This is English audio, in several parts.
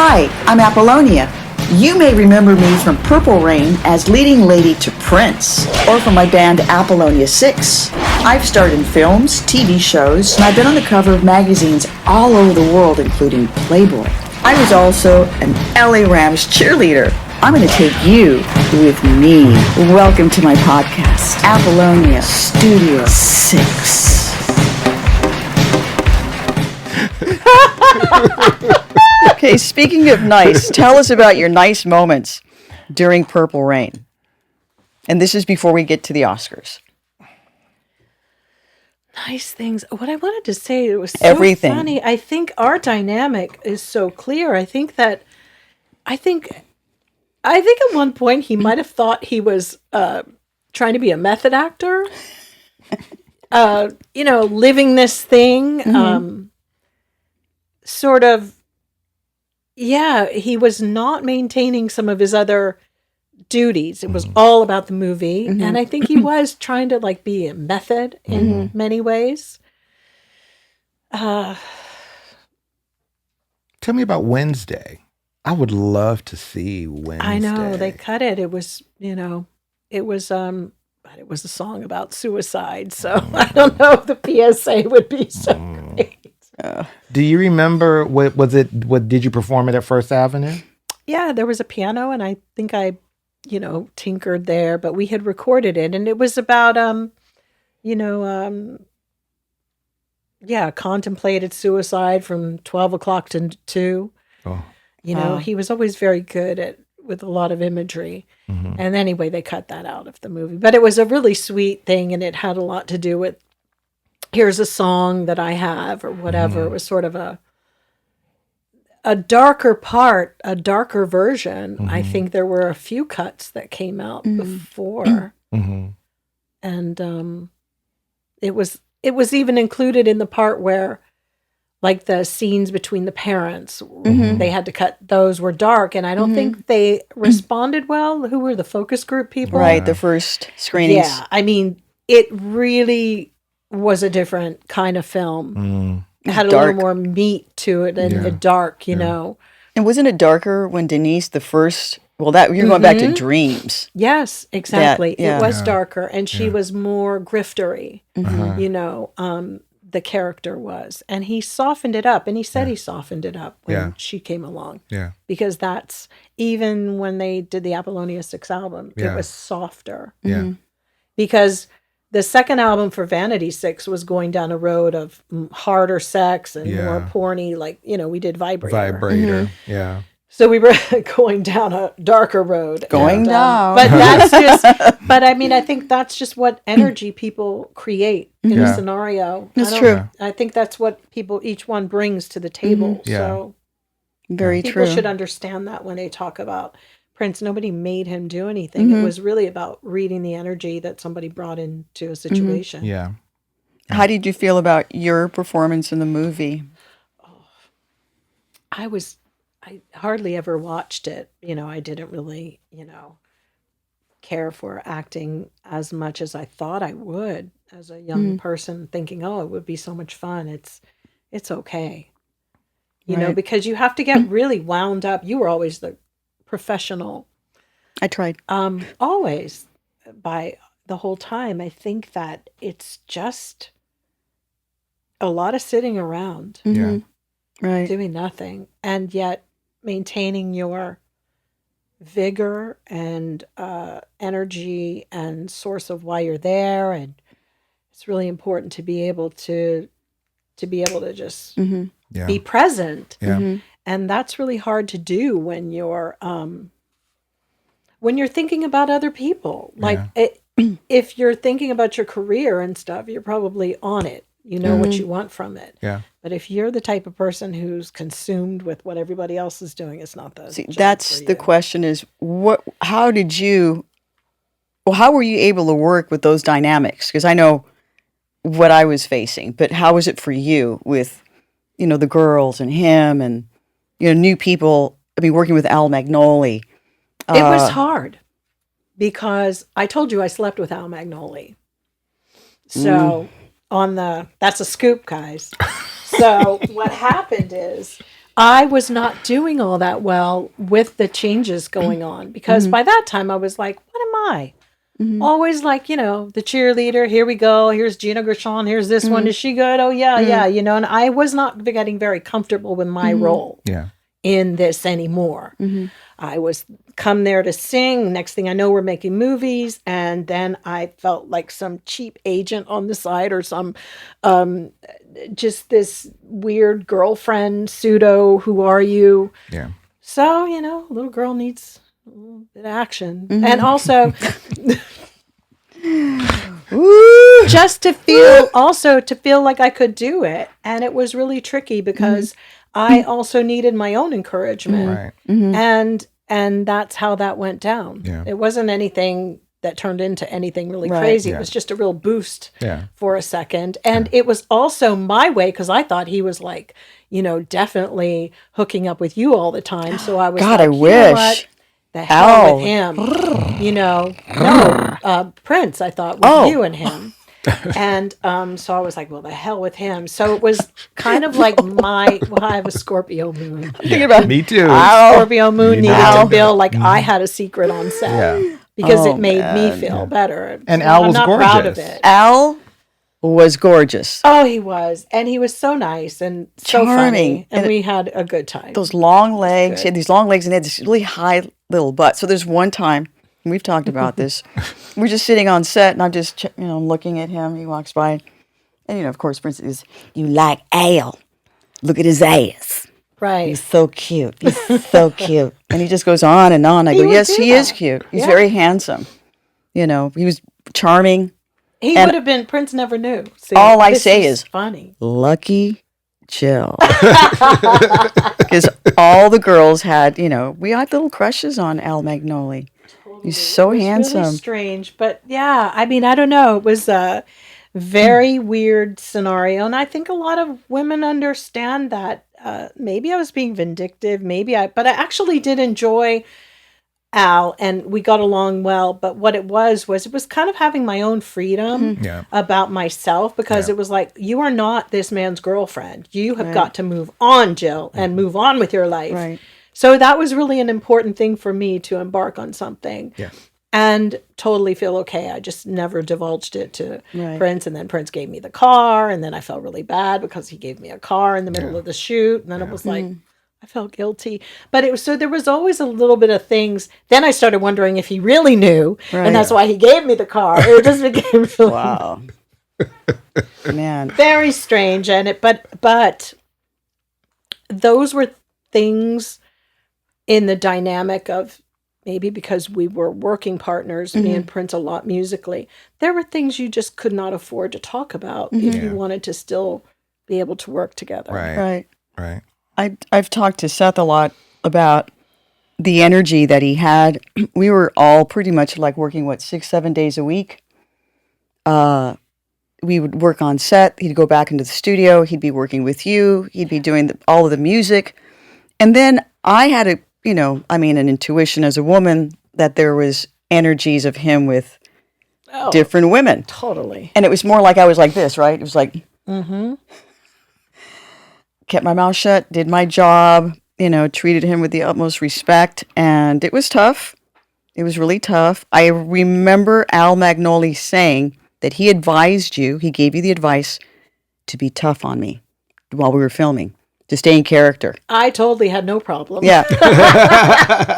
Hi, I'm Apollonia. You may remember me from Purple Rain as leading lady to Prince, or from my band Apollonia 6. I've starred in films, TV shows, and I've been on the cover of magazines all over the world, including Playboy. I was also an LA Rams cheerleader. I'm going to take you with me. Welcome to my podcast, Apollonia Studio 6. Okay, speaking of nice, tell us about your nice moments during Purple Rain. And this is before we get to the Oscars. Nice things. What I wanted to say, it was so Everything. funny. I think our dynamic is so clear. I think at one point he might have thought he was trying to be a method actor. Living this thing. Sort of, yeah, he was not maintaining some of his other duties. It was all about the movie. And I think he was trying to be a method in many ways. Tell me about Wednesday. I would love to see Wednesday. I know, they cut it. It was, but it was a song about suicide. So I don't know if the PSA would be so great. Do you remember what did you perform it at First Avenue? Yeah, there was a piano, and I think I, tinkered there, but we had recorded it, and it was about contemplated suicide from 12 o'clock to 2. Oh. He was always very good with a lot of imagery. And anyway, they cut that out of the movie, but it was a really sweet thing, and it had a lot to do with, here's a song that I have or whatever. It was sort of a darker part, a darker version. I think there were a few cuts that came out before. And it was even included in the part where the scenes between the parents, they had to cut, those were dark. And I don't think they responded well. Who were the focus group people? Right, the first screenings. Yeah, I mean, it really was a different kind of film. It had a little more meat to it and the dark, you know. And wasn't it darker when Denise, the first, you're going back to Dreams. Yes, exactly. It was darker, and she was more griftery, the character was. And he softened it up, and he said he softened it up when she came along. Yeah. Because that's, even when they did the Apollonia 6 album, it was softer. Yeah. Because the second album for Vanity 6 was going down a road of harder sex and more porny, we did Vibrator. Yeah. So we were going down a darker road. Going down. But that's just, I think that's just what energy people create in a scenario. That's true. I think that's what each one brings to the table. So very people true. should understand that when they talk about Prince. Nobody made him do anything. It was really about reading the energy that somebody brought into a situation. Yeah. How did you feel about your performance in the movie? I hardly ever watched it. I didn't really, care for acting as much as I thought I would as a young person, thinking, it would be so much fun. It's okay. Because you have to get really wound up. You were always the professional. I tried. Always, by the whole time. I think that it's just a lot of sitting around. Yeah. Right. Doing nothing, and yet maintaining your vigor and energy and source of why you're there. And it's really important to be able to just be present. Yeah. And that's really hard to do when you're thinking about other people. If you're thinking about your career and stuff, you're probably on it. You know what you want from it. Yeah. But if you're the type of person who's consumed with what everybody else is doing, it's not the job that's for the you. question is, how were you able to work with those dynamics? Because I know what I was facing, but how was it for you with, the girls and him and, new people? I mean, working with Al Magnoli. It was hard because I told you I slept with Al Magnoli. So that's a scoop, guys. So what happened is I was not doing all that well with the changes going on, because by that time I was like, what am I? Always like, the cheerleader, here we go, here's Gina Gershon, here's this one, is she good? Oh, yeah, and I was not getting very comfortable with my role in this anymore. I was come there to sing. Next thing I know, we're making movies, and then I felt like some cheap agent on the side, or some just this weird girlfriend, pseudo, who are you? Yeah. So, little girl needs a little bit of action. And also just to feel like I could do it. And it was really tricky because I also needed my own encouragement. Right. And that's how that went down. Yeah. It wasn't anything that turned into anything really crazy. It was just a real boost for a second. And it was also my way, because I thought he was like, definitely hooking up with you all the time. So I was God, like, I wish. The hell with him. Prince, I thought, was you and him. And so I was like, well, the hell with him. So it was kind of like I have a Scorpio moon. Me too. Scorpio moon needed to feel like I had a secret on set because it made me feel better. And so Al I'm was not gorgeous. proud of it. Al was gorgeous. Oh, he was. And he was so nice and so charming. Funny. And we had a good time. Those long legs. He had these long legs and he had this really high little butt. So there's one time, we've talked about this. We're just sitting on set, and I'm just, looking at him. He walks by, and of course, Prince is, you like Al? Look at his ass. Right. He's so cute. He's so cute. And he just goes on and on. I go, yes, he is cute. He's very handsome. He was charming. He would have been. Prince never knew. See, all I say is funny. Lucky Jill. Because all the girls had, we had little crushes on Al Magnoli. He's so handsome. Really strange, but yeah, I mean, I don't know. It was a very weird scenario, and I think a lot of women understand that. Maybe I was being vindictive, but I actually did enjoy Al, and we got along well. But what it was kind of having my own freedom about myself, because it was like, you are not this man's girlfriend. You have got to move on, Jill, and move on with your life. Right. So that was really an important thing for me, to embark on something and totally feel okay. I just never divulged it to Prince. And then Prince gave me the car. And then I felt really bad because he gave me a car in the middle of the shoot. And then it was like, I felt guilty. But it was, so there was always a little bit of things. Then I started wondering if he really knew. Right. And that's why he gave me the car. It just became really wow. Man. Very strange. But those were things in the dynamic of, maybe because we were working partners, me and Prince, a lot musically, there were things you just could not afford to talk about if you wanted to still be able to work together. Right. I've talked to Seth a lot about the energy that he had. We were all pretty much like working, 6-7 days a week. We would work on set. He'd go back into the studio. He'd be working with you. He'd be doing all of the music. And then I had an intuition as a woman that there was energies of him with different women. Totally. And it was more like I was like this, right? It was like, kept my mouth shut, did my job, treated him with the utmost respect. And it was tough. It was really tough. I remember Al Magnoli saying that he gave you the advice to be tough on me while we were filming, to stay in character. I totally had no problem. Yeah.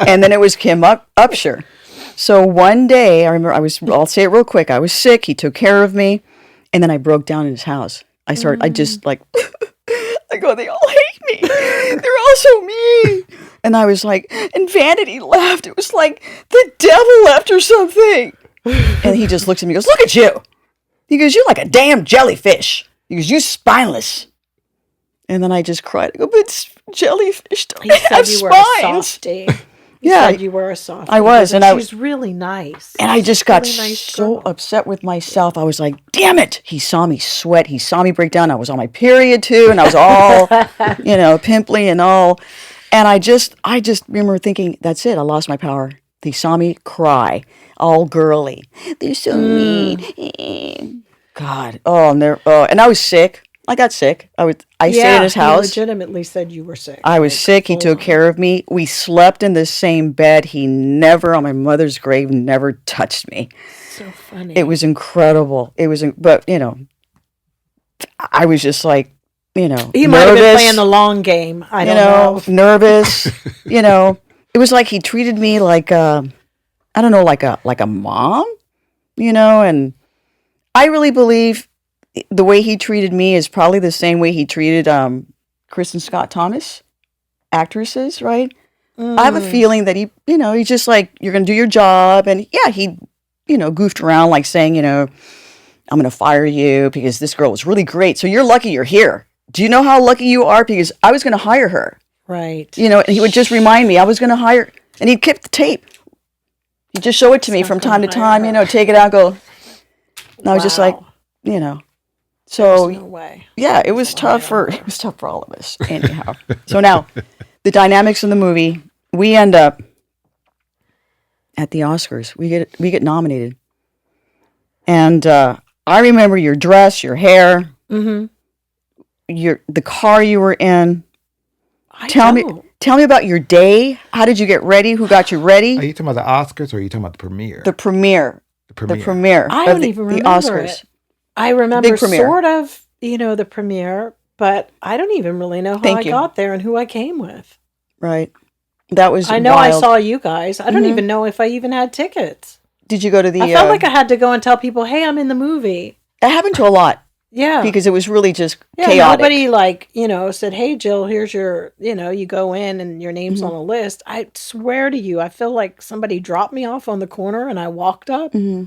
And then it was Kim Upshur. So one day, I remember I'll say it real quick. I was sick. He took care of me. And then I broke down in his house. I just like, I go, they all hate me. They're all so mean. And I was like, and Vanity left. It was like the devil left or something. And he just looks at me and goes, look at you. He goes, you're like a damn jellyfish. He goes, you spineless. And then I just cried. I go, but jellyfish don't have spines. Were a softie. He said you were a softie. I was. And she's really nice. And I just got so upset with myself. I was like, damn it. He saw me sweat. He saw me break down. I was on my period too. And I was all, pimply and all. And I just remember thinking, that's it. I lost my power. He saw me cry, all girly. They're so mean. God. And I was sick. I got sick. I stayed Yeah, at his he house. legitimately said you were sick. I was sick. He took care of me. We slept in the same bed. He never, on my mother's grave, never touched me. So funny. It was incredible. But I was just like, He nervous, might have been playing the long game. I don't know. Nervous. It was like he treated me like I don't know, like a mom, and I really believe the way he treated me is probably the same way he treated Kristen Scott Thomas, actresses, right? I have a feeling that he's just like, you're going to do your job. And yeah, he, goofed around like saying, I'm going to fire you because this girl was really great. So you're lucky you're here. Do you know how lucky you are? Because I was going to hire her. Right. And he would just remind me I was going to hire, and he'd keep the tape. He'd just show it to me from time to time, take it out, go. And I was just like, So There's no way. yeah, it was tough for all of us. Anyhow, so now the dynamics in the movie, we end up at the Oscars. We get nominated, and I remember your dress, your hair, the car you were in. Tell me about your day. How did you get ready? Who got you ready? Are you talking about the Oscars or are you talking about the premiere? The premiere. The premiere. I don't even remember the Oscars. it. I remember sort of, the premiere, but I don't even really know how I got there and who I came with. Right. That was I know wild. I saw you guys. I don't even know if I even had tickets. Did you go to the... I felt like I had to go and tell people, hey, I'm in the movie. That happened to a lot. Yeah. Because it was really just Nobody, chaotic. said, hey, Jill, here's your, you go in and your name's on the list. I swear to you, I feel like somebody dropped me off on the corner and I walked up. Mm-hmm.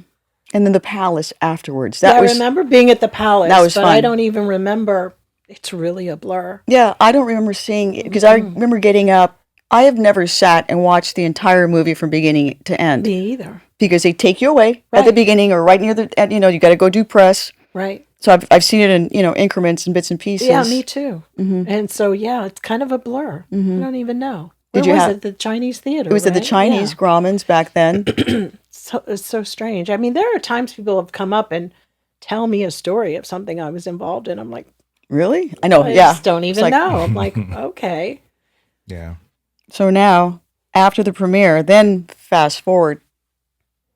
And then the Palace afterwards. I remember being at the Palace. That was but fun. I don't even remember. It's really a blur. Yeah, I don't remember seeing it because I remember getting up. I have never sat and watched the entire movie from beginning to end. Me either. Because they take you away at the beginning or right near the end. You got to go do press. Right. So I've seen it in increments and bits and pieces. Yeah, me too. Mm-hmm. And so it's kind of a blur. I don't even know. Where was it? The Chinese theater. It was at the Chinese Grauman's back then. So it's so strange. I mean, there are times people have come up and tell me a story of something I was involved in. I'm like, really? I know. I yeah. just don't even know. I'm like, okay. Yeah. So now, after the premiere, then fast forward,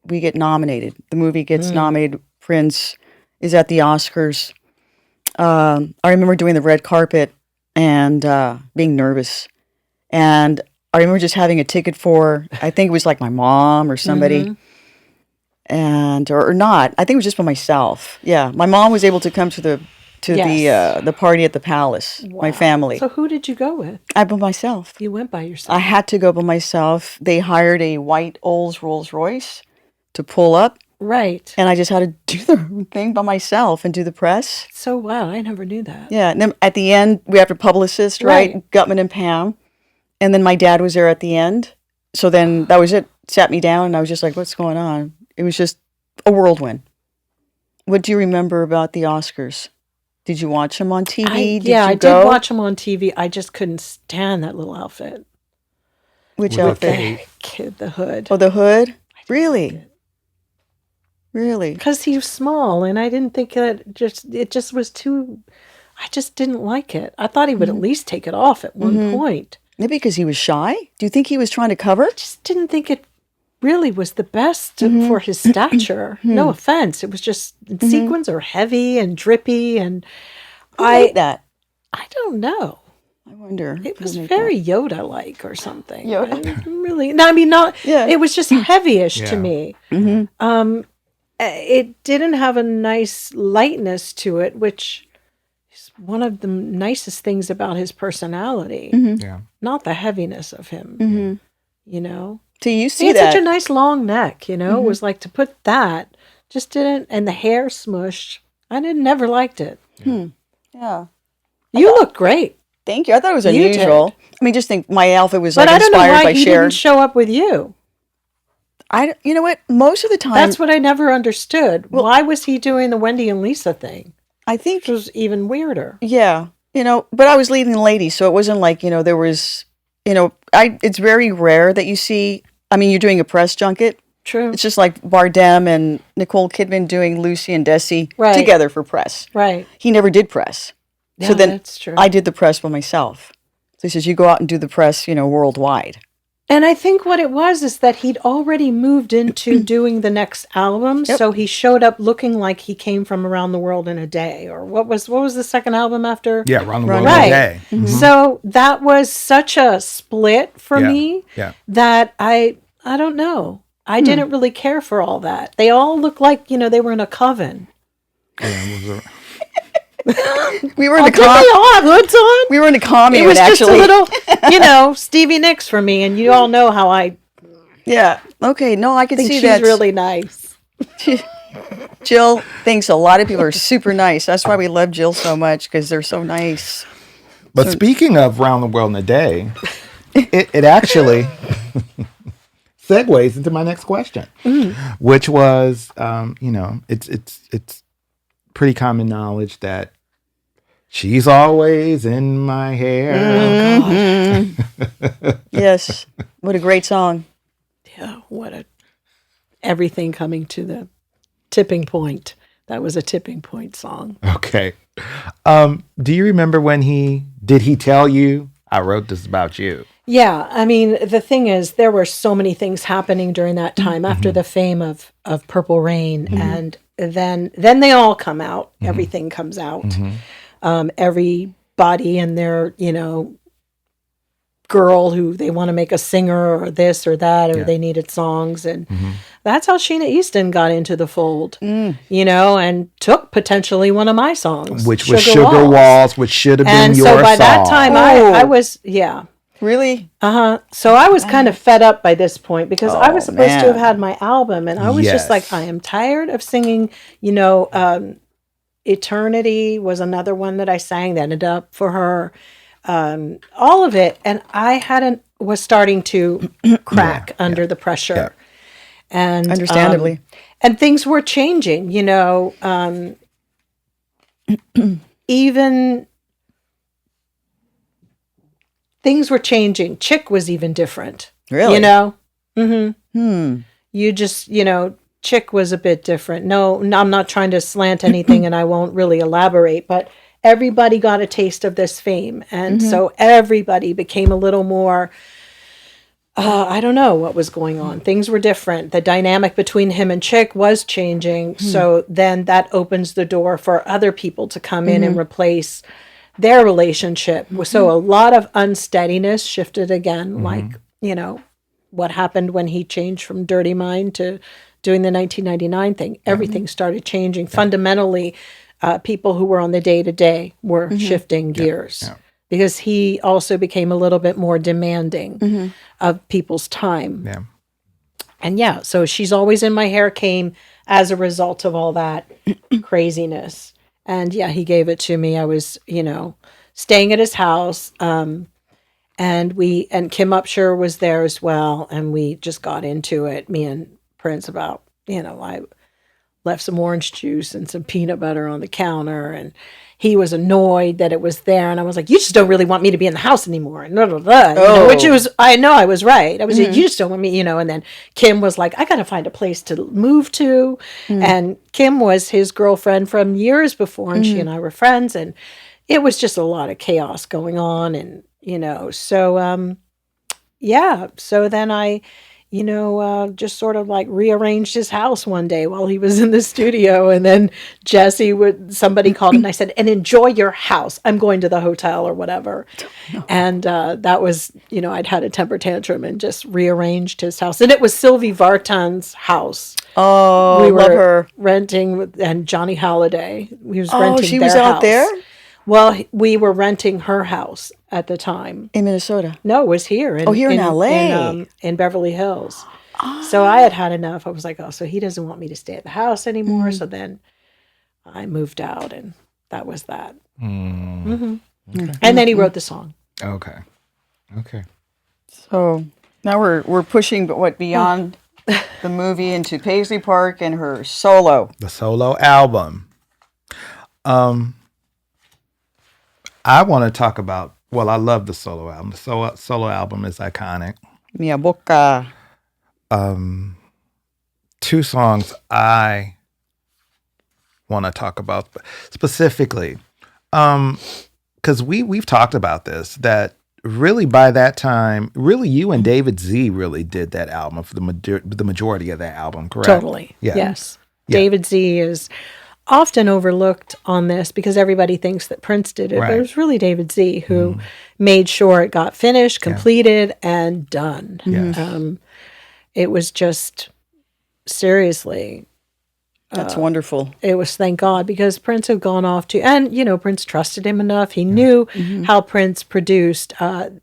we get nominated. The movie gets nominated. Prince is at the Oscars. I remember doing the red carpet and being nervous. And I remember just having a ticket for, I think it was like my mom or somebody. And or not. I think it was just by myself. Yeah. My mom was able to come to the party at the Palace. Wow. My family. So who did you go with? I by myself. You went by yourself. I had to go by myself. They hired a white Olds Rolls Royce to pull up. Right. And I just had to do the thing by myself and do the press. So wow, I never knew that. Yeah. And then at the end, we have a publicist, right? Gutman and Pam. And then my dad was there at the end. So then that was it. Sat me down and I was just like, what's going on? It was just a whirlwind. What do you remember about the Oscars? Did you watch them on TV? I did watch them on TV. I just couldn't stand that little outfit. Which outfit? The hood. Oh, the hood? Really? Really? Because he was small, and I didn't think it just was too. I just didn't like it. I thought he would at least take it off at one point. Maybe because he was shy? Do you think he was trying to cover? I just didn't think it really was the best for his stature. No offense. It was just sequins are heavy and drippy, and I hate that. I don't know. I wonder. It was very Yoda-like or something. Yoda. Really? No, I mean not. Yeah. It was just heavyish to me. It didn't have a nice lightness to it, which is one of the nicest things about his personality. Yeah. Not the heaviness of him. You know. So you see he had that such a nice long neck. It was like to put that just didn't, and the hair smushed. I never liked it. Yeah. You look great. Thank you. I thought it was unusual. I mean, just think my outfit was like inspired by Cher. But I don't know why he didn't show up with you. You know what? Most of the time, that's what I never understood. Well, why was he doing the Wendy and Lisa thing? I think it was even weirder. Yeah, but I was leading the ladies, so it wasn't like there was, it's very rare that you see. I mean, you're doing a press junket. True. It's just like Bardem and Nicole Kidman doing Lucy and Desi together for press. Right. He never did press. So then that's true. I did the press by myself. So he says, you go out and do the press, worldwide. And I think what it was is that he'd already moved into doing the next album, so he showed up looking like he came from around the world in a day. Or what was the second album after? Yeah, Around the World in a Day. Mm-hmm. So that was such a split for me that I don't know. I didn't really care for all that. They all looked like, they were in a coven. We were in a did they all have hoods on? We were in a commune, It was actually. just a little, Stevie Nicks for me, and you all know how I Yeah. Okay. No, I can think see she's that. really nice. Jill thinks a lot of people are super nice. That's why we love Jill so much, because they're so nice. But speaking of Round the World in a Day, it actually segues into my next question, which was, it's pretty common knowledge that she's always in my hair. Yes. What a great song. Yeah, everything coming to the tipping point. That was a tipping point song. Okay. Do you remember did he tell you, I wrote this about you? Yeah, I mean, the thing is, there were so many things happening during that time after the fame of Purple Rain, and then they all come out. Everything comes out. Everybody and their, girl who they want to make a singer or this or that, or they needed songs, and that's how Sheena Easton got into the fold. And took potentially one of my songs, which was Sugar Walls, which should have been your song. And so by that time, I was Really? So I was kind of fed up by this point, because I was supposed to have had my album, and I was just like, I am tired of singing. Eternity was another one that I sang that ended up for her. All of it, and I was starting to crack under the pressure, and understandably, and things were changing. Even things were changing. Chick was even different. Really? You just, Chick was a bit different. No, I'm not trying to slant anything, and I won't really elaborate, but everybody got a taste of this fame. And so everybody became a little more, I don't know what was going on. Things were different. The dynamic between him and Chick was changing. So then that opens the door for other people to come in and replace their relationship. So a lot of unsteadiness shifted again, like, what happened when he changed from Dirty Mind to doing the 1999 thing. Everything started changing. Fundamentally, people who were on the day-to-day were shifting gears, because he also became a little bit more demanding of people's time. Yeah. And so She's Always in My Hair came as a result of all that craziness. And he gave it to me. I was, staying at his house. And Kim Upshur was there as well. And we just got into it, me and Prince, about, I left some orange juice and some peanut butter on the counter, and he was annoyed that it was there, and I was like, you just don't really want me to be in the house anymore, and which was, I know I was right. I was like, you just don't want me, and then Kim was like, I gotta find a place to move to, and Kim was his girlfriend from years before, and she and I were friends, and it was just a lot of chaos going on, and so then I just sort of like rearranged his house one day while he was in the studio. And then somebody called and I said, and enjoy your house. I'm going to the hotel or whatever. And that was, I'd had a temper tantrum and just rearranged his house. And it was Sylvie Vartan's house. Oh, we love were her. renting, and Johnny Holiday. He was renting she their was out house. there? Well, we were renting her house at the time. In Minnesota? No, it was here. Here in L.A.? In Beverly Hills. So I had enough. I was like, so he doesn't want me to stay at the house anymore. So then I moved out, and that was that. Okay. And then he wrote the song. Okay. So now we're pushing, beyond the movie into Paisley Park and her solo. The solo album. I want to talk about, I love the solo album. The solo album is iconic. Mia Boca. Two songs I want to talk about specifically. because we've talked about this, that really by that time, really you and David Z really did that album for the majority of that album, correct? Totally. Yeah. Yes. Yeah. David Z is often overlooked on this because everybody thinks that Prince did it, but it was really David Z who made sure it got finished, completed, and done. Yes. It was just seriously. That's wonderful. It was, thank God, because Prince had gone off to, and Prince trusted him enough. He knew how Prince produced.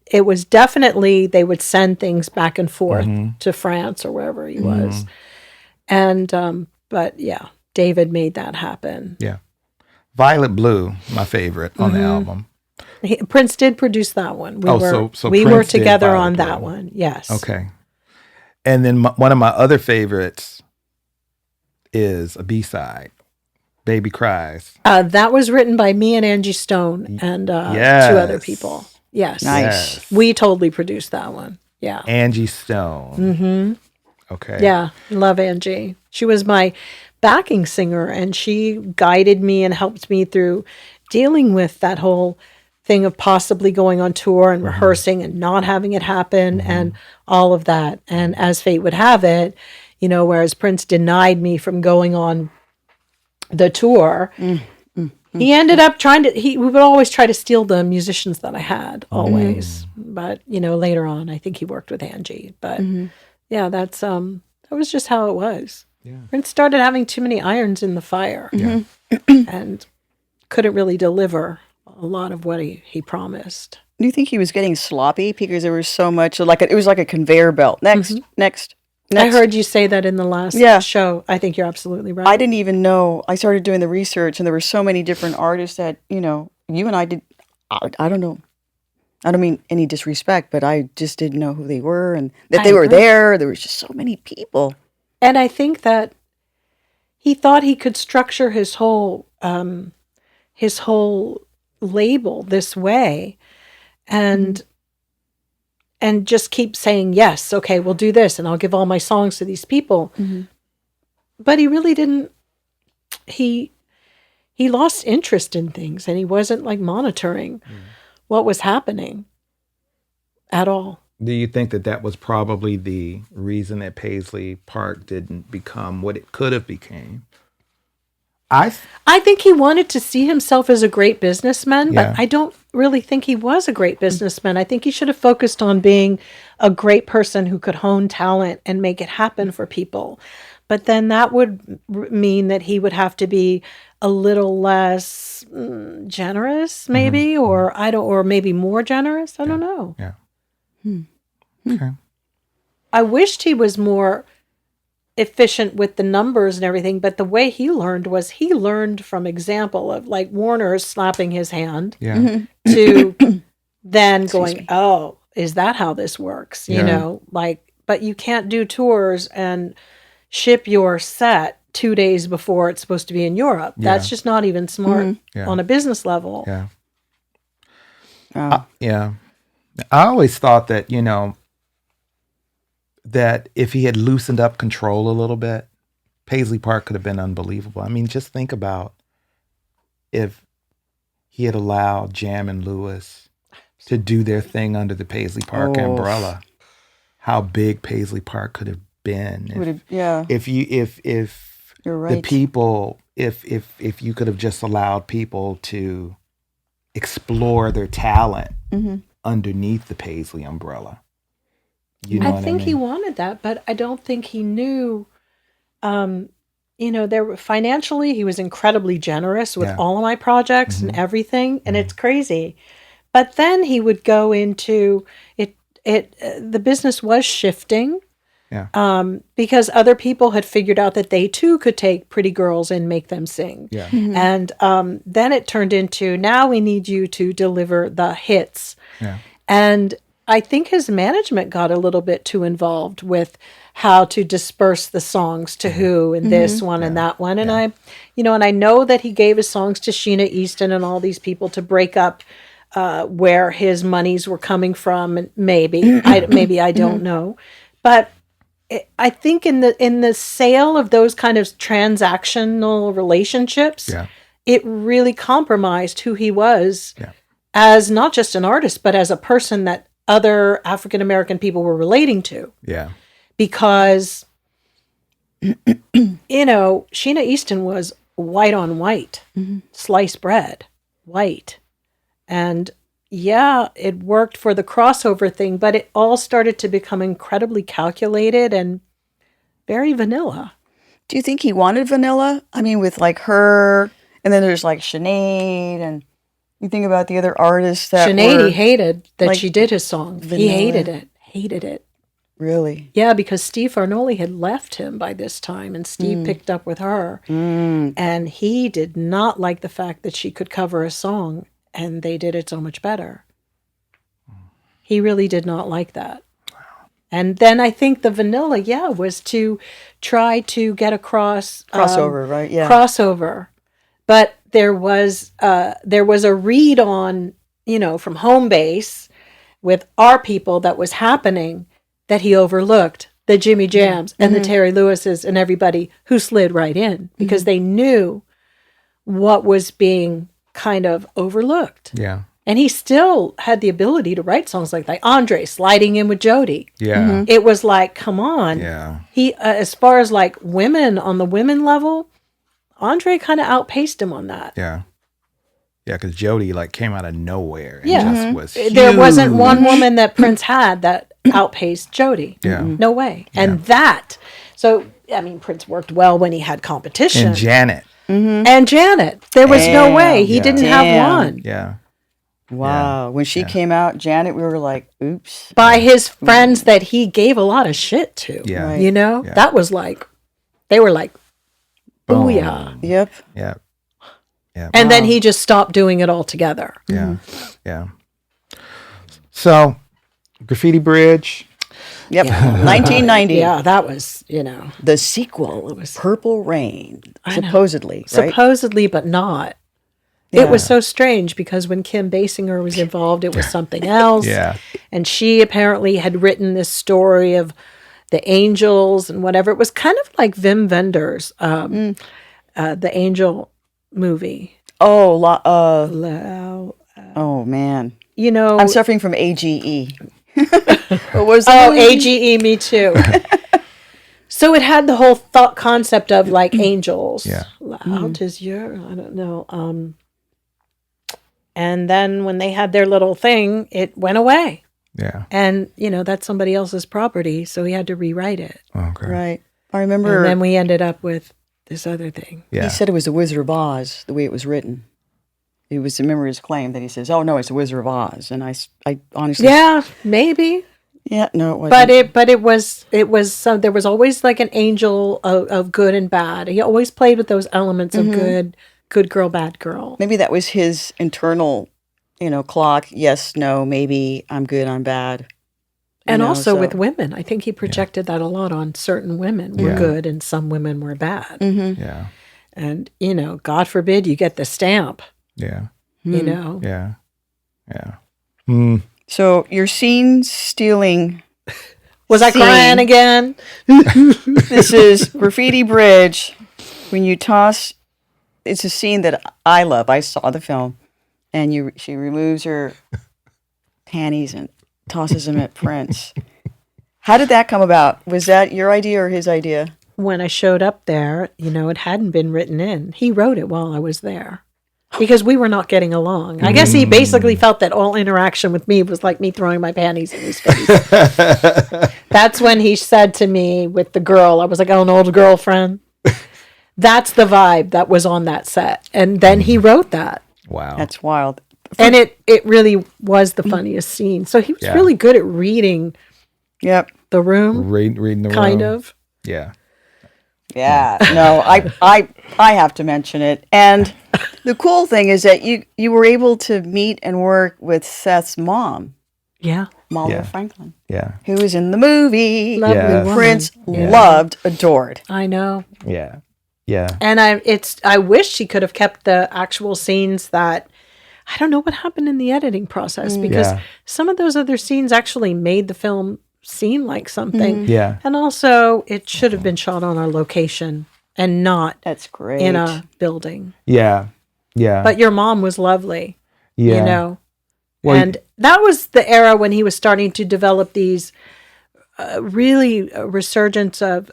It was definitely, they would send things back and forth to France or wherever he was. And, but yeah, David made that happen. Yeah. Violet Blue, my favorite on the album. Prince did produce that one. We were Prince did together Violet on Blue. that one. Yes. Okay. And then one of my other favorites is a B-side, Baby Cries. That was written by me and Angie Stone and 2 other people. Yes. Nice. Yes. We totally produced that one. Yeah. Angie Stone. Okay. Yeah. Love Angie. She was my backing singer, and she guided me and helped me through dealing with that whole thing of possibly going on tour and rehearsing and not having it happen and all of that. And as fate would have it, whereas Prince denied me from going on the tour, he ended up we would always try to steal the musicians that I had, always. But, later on, I think he worked with Angie. But yeah, that was just how it was. Yeah. Prince started having too many irons in the fire and couldn't really deliver a lot of what he promised. Do you think he was getting sloppy because there was so much, it was like a conveyor belt? Next. I heard you say that in the last show. I think you're absolutely right. I didn't even know. I started doing the research, and there were so many different artists that, you and I did. I don't know. I don't mean any disrespect, but I just didn't know who they were and that they were there. There was just so many people. And I think that he thought he could structure his whole label this way and just keep saying, yes, okay, we'll do this, and I'll give all my songs to these people. But he really didn't. He lost interest in things, and he wasn't monitoring what was happening at all. Do you think that was probably the reason that Paisley Park didn't become what it could have became? I think he wanted to see himself as a great businessman, but I don't really think he was a great businessman. I think he should have focused on being a great person who could hone talent and make it happen for people. But then that would mean that he would have to be a little less generous, maybe, or maybe more generous. I don't know. Yeah. Okay. I wished he was more efficient with the numbers and everything, but the way he learned from example of Warner's slapping his hand to then going, oh, is that how this works? But you can't do tours and ship your set 2 days before it's supposed to be in Europe. That's just not even smart on a business level. Yeah. I always thought that, that if he had loosened up control a little bit, Paisley Park could have been unbelievable. I mean, just think about if he had allowed Jam and Lewis to do their thing under the Paisley Park umbrella, how big Paisley Park could have been. If you're right. The people, if you could have just allowed people to explore their talent underneath the Paisley umbrella. I think he wanted that, but I don't think he knew. Financially, he was incredibly generous with all of my projects and everything, and it's crazy. But then he would go into it. The business was shifting, because other people had figured out that they too could take pretty girls and make them sing. And then it turned into, now we need you to deliver the hits. And I think his management got a little bit too involved with how to disperse the songs to who and this one and that one. And I know that he gave his songs to Sheena Easton and all these people to break up where his monies were coming from. Maybe I don't know, but I think in the sale of those kind of transactional relationships, it really compromised who he was as not just an artist, but as a person that other African American people were relating to. Yeah. Because, Sheena Easton was white on white, sliced bread, white. And yeah, it worked for the crossover thing, but it all started to become incredibly calculated and very vanilla. Do you think he wanted vanilla? I mean, with like her, and then there's like Sinead, and you think about the other artists that Sinead, were he hated that like she did his song. vanilla. He hated it. Really? Yeah, because Steve Farnolli had left him by this time, and Steve picked up with her. And he did not like the fact that she could cover a song, and they did it so much better. He really did not like that. And then I think the vanilla, was to try to get across Crossover, right? Yeah. crossover. But there was a read on, from home base with our people that was happening that he overlooked, the Jimmy Jams and the Terry Lewises and everybody who slid right in because they knew what was being kind of overlooked. Yeah. And he still had the ability to write songs like Andre sliding in with Jody. Yeah. It was like, come on. Yeah. He, as far as like women on the women level, Andre kind of outpaced him on that. Yeah. Yeah, because Jody like came out of nowhere and Yeah. just was huge. There wasn't one woman that Prince had that outpaced Jody. Yeah. No way. And Prince worked well when he had competition. And Janet. And Janet. There was no way. He didn't have one. Yeah. Wow. When she came out, Janet, we were like, oops. By his friends that he gave a lot of shit to. Yeah. Right. Yeah. That was like, they were like, booyah. Yep. Yeah. Yeah. And then he just stopped doing it altogether. Yeah. Yeah. So, Graffiti Bridge. Yep. 1990. Yeah, that was, The sequel of Purple Rain, supposedly, right? supposedly, but not. Yeah. It was so strange because when Kim Basinger was involved, it was something else. Yeah. And she apparently had written this story of the angels and whatever. It was kind of like Wim Wenders, the angel movie. Oh, oh man. I'm suffering from AGE. What was that? Oh, AGE, me too. So it had the whole thought concept of like angels. Yeah. Out is your, I don't know. And then when they had their little thing, it went away. Yeah. And, that's somebody else's property. So he had to rewrite it. Okay. Right. I remember. And then we ended up with this other thing. Yeah. He said it was The Wizard of Oz, the way it was written. It was, remember his claim that he says, oh, no, it's The Wizard of Oz. And I honestly. Yeah, maybe. Yeah, no, it wasn't. But it was so there was always like an angel of good and bad. He always played with those elements of good girl, bad girl. Maybe that was his internal, clock. Yes, no, maybe, I'm good, I'm bad. And also with women. I think he projected that a lot on certain women were good and some women were bad. Yeah. And, God forbid you get the stamp, Yeah. Yeah. Yeah. So your scene stealing. Was I crying again? This is Graffiti Bridge. When you toss, it's a scene that I love. I saw the film, and she removes her panties and tosses them at Prince. How did that come about? Was that your idea or his idea? When I showed up there, it hadn't been written in. He wrote it while I was there. Because we were not getting along. I guess he basically felt that all interaction with me was like me throwing my panties in his face. That's when he said to me with the girl, I was like, oh, an old girlfriend. That's the vibe that was on that set. And then he wrote that. Wow. That's wild. And it really was the funniest scene. So he was really good at reading the room. Reading the room. Kind of. Yeah. Yeah. No, I have to mention it. And the cool thing is that you were able to meet and work with Seth's mom. Yeah. Mahler Franklin. Yeah. Who was in the movie. Lovely Yeah. woman. Prince loved, adored. I know. Yeah. Yeah. And I wish she could have kept the actual scenes that I don't know what happened in the editing process because some of those other scenes actually made the film seem like something. Yeah. And also it should have been shot on our location and not That's great. in a building. Yeah. Yeah. But your mom was lovely. yeah. Well, and that was the era when he was starting to develop these really resurgence of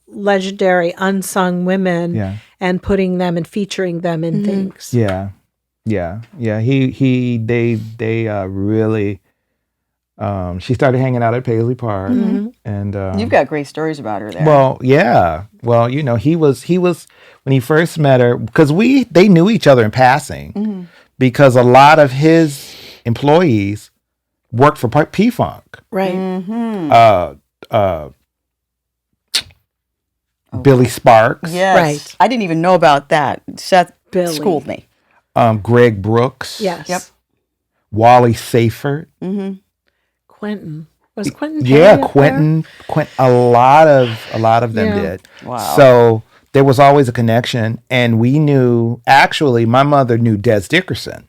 legendary unsung women Yeah. and putting them and featuring them in things. Yeah. They really. She started hanging out at Paisley Park, and You've got great stories about her there. well, yeah. Well, he was when he first met her, because they knew each other in passing, because a lot of his employees worked for P-Funk. Right. Billy Sparks, yes. Right. I didn't even know about that. Seth Billy. schooled me. Greg Brooks, Yes. Yep. Wally Seyfert, Quentin. Was Quentin? yeah, Perry up Quentin. A lot of them Yeah. did. Wow. So there was always a connection, and we knew. Actually, my mother knew Des Dickerson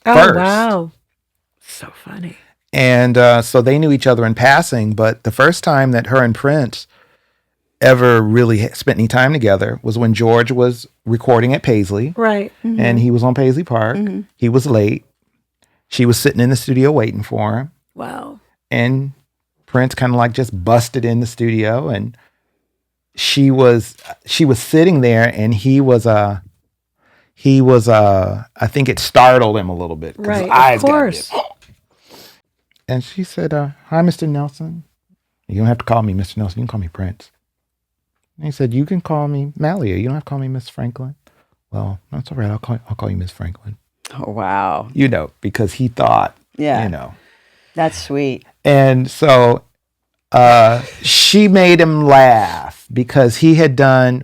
there? first. Oh, wow. So funny. And so they knew each other in passing, but the first time that her and Prince ever really spent any time together was when George was recording at Paisley, Right. and he was on Paisley Park. He was late. She was sitting in the studio waiting for him, Wow. and Prince kind of like just busted in the studio, and she was sitting there, and he was I think it startled him a little bit, 'cause his Right. eyes Of got course. big. And she said, "Hi, Mr. Nelson. You don't have to call me Mr. Nelson. You can call me Prince." And he said, "You can call me Malia. You don't have to call me Miss Franklin." "Well, that's all right. I'll call you Miss Franklin." Oh, wow. Because he thought, Yeah. That's sweet. And so she made him laugh because he had done,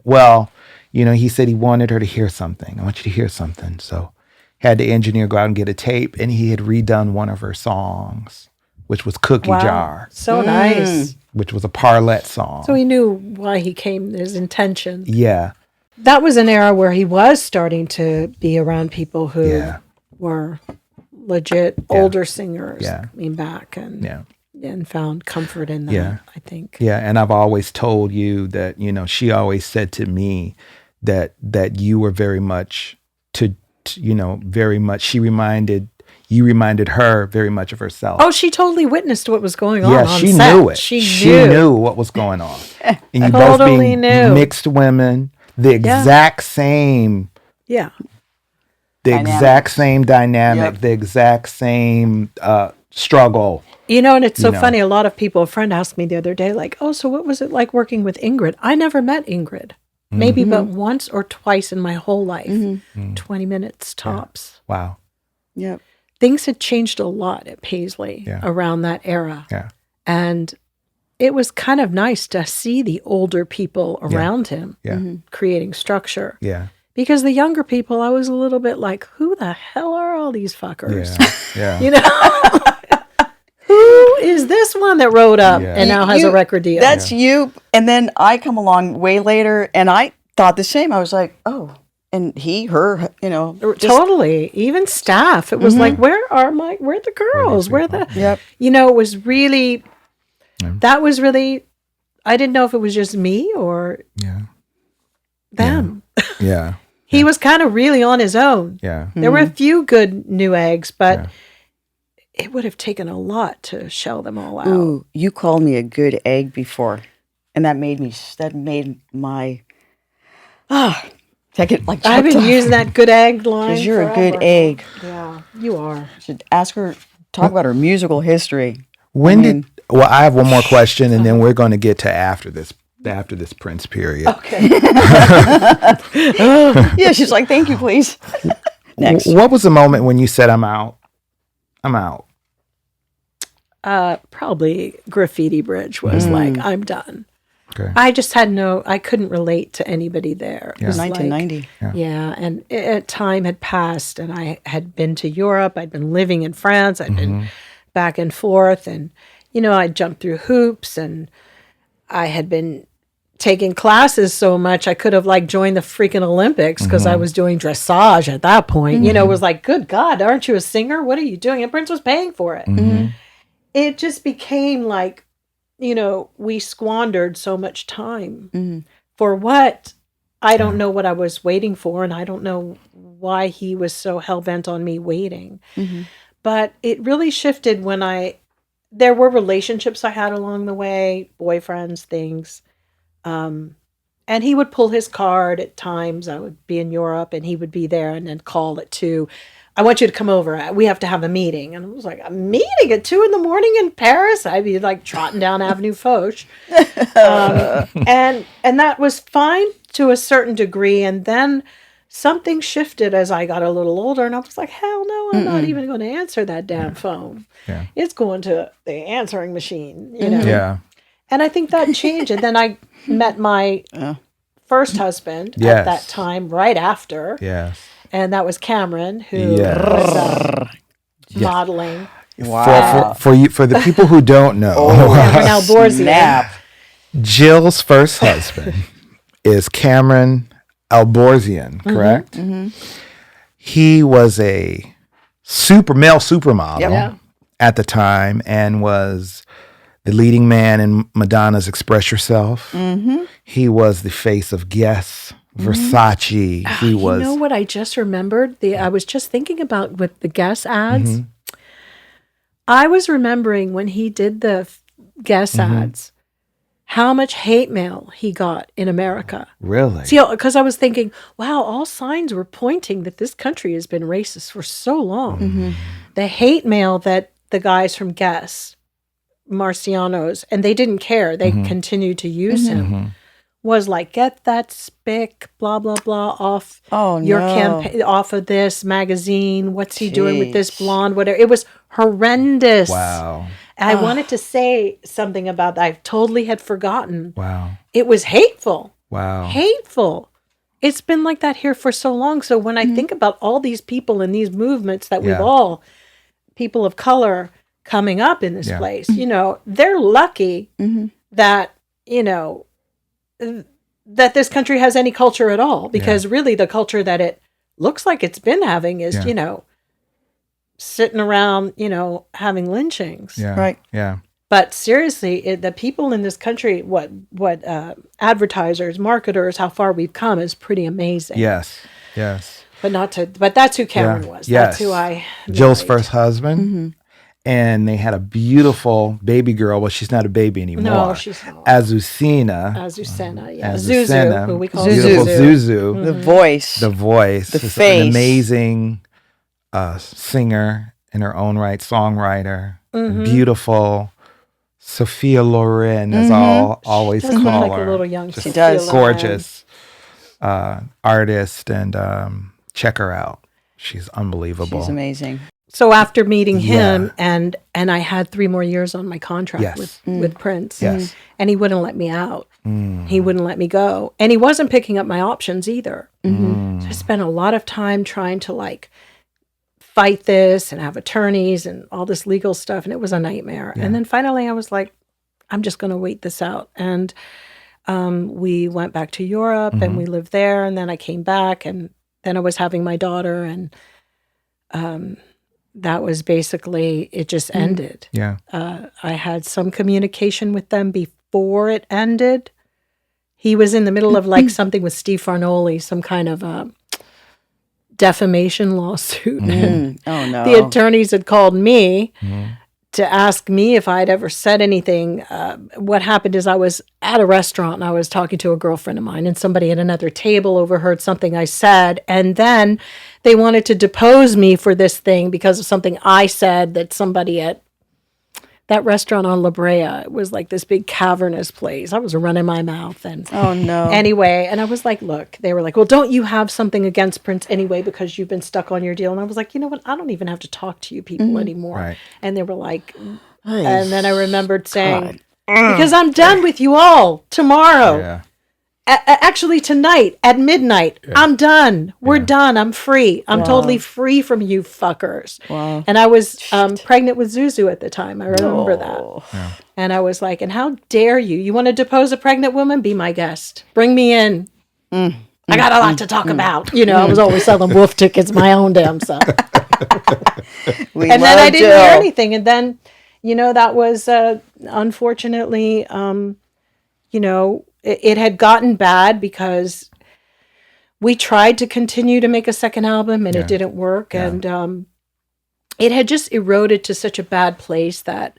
he said he wanted her to hear something. "I want you to hear something." So had the engineer go out and get a tape, and he had redone one of her songs, which was Cookie Wow. Jar, So nice. which was a Parlette song. So he knew why he came, his intention. Yeah. That was an era where he was starting to be around people who Yeah. were legit older singers Yeah. coming back and Yeah. and found comfort in that, Yeah. I think. Yeah. And I've always told you that, she always said to me that you were very much very much, you reminded her very much of herself. Oh, she totally witnessed what was going on. Yeah, on she set. knew it. She knew what was going on. And you both Totally being knew. mixed women, the exact same Yeah. exact same dynamic, Yep. the exact same struggle. And it's so know. funny. A lot of people, a friend asked me the other day, like, "Oh, so what was it like working with Ingrid?" I never met Ingrid. Maybe but once or twice in my whole life. 20 minutes tops. Wow. Yep. Things had changed a lot at Paisley around that era. Yeah. And it was kind of nice to see the older people around him Yeah. creating structure. Yeah. Because the younger people, I was a little bit like, who the hell are all these fuckers? Yeah. You know? Who is this one that rode up Yeah. and now has a record deal? That's you. And then I come along way later, and I thought the same. I was like, oh, and he, her, just- Totally. Even staff. It was like, where are the girls? Where the, Yep. it was really, that was really, I didn't know if it was just me or Yeah. them. Yeah. He was kind of really on his own. Yeah. There were a few good new eggs, but it would have taken a lot to shell them all out. Ooh, you called me a good egg before, and that made my take it like I've been using that good egg line. because you're a forever. good egg. Yeah, you are. Should ask her, talk about her musical history. Well, I have one more question, and then we're going to get to after this Prince period. Okay. Yeah, she's like, thank you, please. Next. What was the moment when you said, "I'm out"? I'm out. Probably Graffiti Bridge was like, I'm done. Okay. I just I couldn't relate to anybody there. It was like- 1990. yeah, and time had passed, and I had been to Europe. I'd been living in France. I'd been back and forth, and I jumped through hoops, and I had been taking classes so much I could have joined the freaking Olympics because I was doing dressage at that point. It was like, good God, aren't you a singer? What are you doing? And Prince was paying for it. It just became like, we squandered so much time for what? I don't know what I was waiting for, and I don't know why he was so hell-bent on me waiting. But it really shifted when there were relationships I had along the way, boyfriends, things. And he would pull his card at times. I would be in Europe and he would be there and then call at 2. I want you to come over. We have to have a meeting. And I was like, a meeting at 2 a.m. in Paris? I'd be like trotting down Avenue Foch. And that was fine to a certain degree. And then something shifted as I got a little older. And I was like, hell no, I'm not even going to answer that damn phone. Yeah. It's going to the answering machine, you know? Yeah. And I think that changed. And then I met my first husband at that time, right after. Yes. And that was Cameron, who was modeling. Wow. For the people who don't know, Cameron Alborzian. Snap. Jill's first husband is Cameron Alborzian, correct? Mm-hmm. He was a male supermodel at the time and was the leading man in Madonna's Express Yourself. Mm-hmm. He was the face of Guess, Versace. He was. You know what I just remembered? I was just thinking about with the Guess ads. Mm-hmm. I was remembering when he did the Guess ads, how much hate mail he got in America. Really? See, because I was thinking, wow, all signs were pointing that this country has been racist for so long. Mm-hmm. The hate mail that the guys from Guess, Marcianos, and they didn't care. They continued to use him. Was like, get that spick, blah, blah, blah, off your campaign, off of this magazine. What's he doing with this blonde, whatever. It was horrendous. Wow. I wanted to say something about that. I totally had forgotten. Wow. It was hateful. Wow. Hateful. It's been like that here for so long. So when I think about all these people and these movements that we've all, people of color, coming up in this place, you know, they're lucky that, you know, that this country has any culture at all, because really the culture that it looks like it's been having is, you know, sitting around, you know, having lynchings. Yeah. Right. Yeah. But seriously, the people in this country, what advertisers, marketers, how far we've come is pretty amazing. Yes. Yes. But that's who Cameron was. Yes. That's who I Jill's married. first husband. And they had a beautiful baby girl. Well, she's not a baby anymore. No, she's not. Azucena, yeah. Zuzu, who we call beautiful Zuzu. Zuzu. The voice. The voice. The Just face. An amazing singer in her own right, songwriter. Beautiful. Sophia Loren, as I'll always Does look call like her. a little young Just She does. gorgeous artist, and check her out. She's unbelievable. She's amazing. So after meeting him, and I had 3 more years on my contract Yes. with Prince, Yes. and he wouldn't let me out. He wouldn't let me go, and he wasn't picking up my options either. So I spent a lot of time trying to like fight this and have attorneys and all this legal stuff, and it was a nightmare. And then finally, I was like, I'm just going to wait this out. And we went back to Europe, and we lived there, and then I came back, and then I was having my daughter, and that was basically, it just ended. Yeah. I had some communication with them before it ended. He was in the middle of like something with Steve Farnolli, some kind of defamation lawsuit. And Oh, no. the attorneys had called me to ask me if I'd ever said anything. What happened is I was at a restaurant and I was talking to a girlfriend of mine, and somebody at another table overheard something I said. And then they wanted to depose me for this thing because of something I said that somebody at that restaurant on La Brea, it was like this big cavernous place. I was running my mouth. And Oh, no. anyway, and I was like, look, they were like, well, don't you have something against Prince anyway because you've been stuck on your deal? And I was like, you know what? I don't even have to talk to you people anymore. Right. And they were like, and then I remembered saying, because I'm done with you all tomorrow. Yeah. Actually, tonight at midnight, I'm done. We're done. I'm free. I'm totally free from you fuckers. Wow. And I was pregnant with Zuzu at the time. I remember that. Yeah. And I was like, and how dare you? You want to depose a pregnant woman? Be my guest. Bring me in. I got a lot to talk about. You know, I was always selling wolf tickets my own damn self. We And then I love didn't hear Jill. anything. And then, you know, that was unfortunately, you know, it had gotten bad because we tried to continue to make a second album and it didn't work. Yeah. And it had just eroded to such a bad place that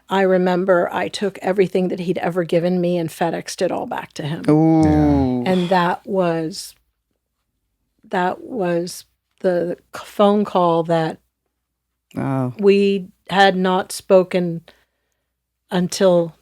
I remember I took everything that he'd ever given me and FedExed it all back to him. Ooh. And that was the phone call that Wow. we had not spoken until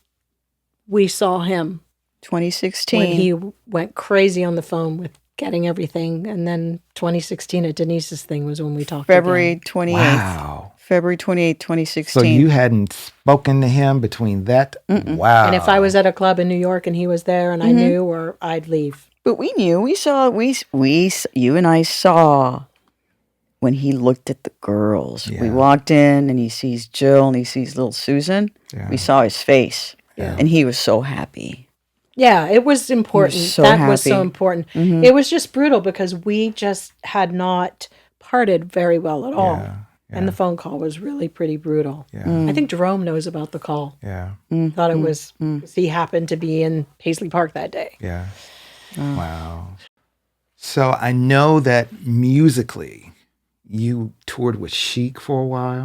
we saw him 2016. when he went crazy on the phone with getting everything. And then 2016 at Denise's thing was when we talked February again. 28th. Wow. February 28th, 2016. So you hadn't spoken to him between that? Wow. And if I was at a club in New York and he was there and I knew, or I'd leave. But we knew. We saw. You and I saw when he looked at the girls. Yeah. We walked in and he sees Jill and he sees little Susan. Yeah. We saw his face. Yeah. And he was so happy. Yeah, it was important. so That was so happy. important. It was just brutal because we just had not parted very well at all. Yeah. And the phone call was really pretty brutal. Yeah. I think Jerome knows about the call. Yeah. Thought it was, 'cause he happened to be in Paisley Park that day. Yeah. Wow. So I know that musically, you toured with Chic for a while,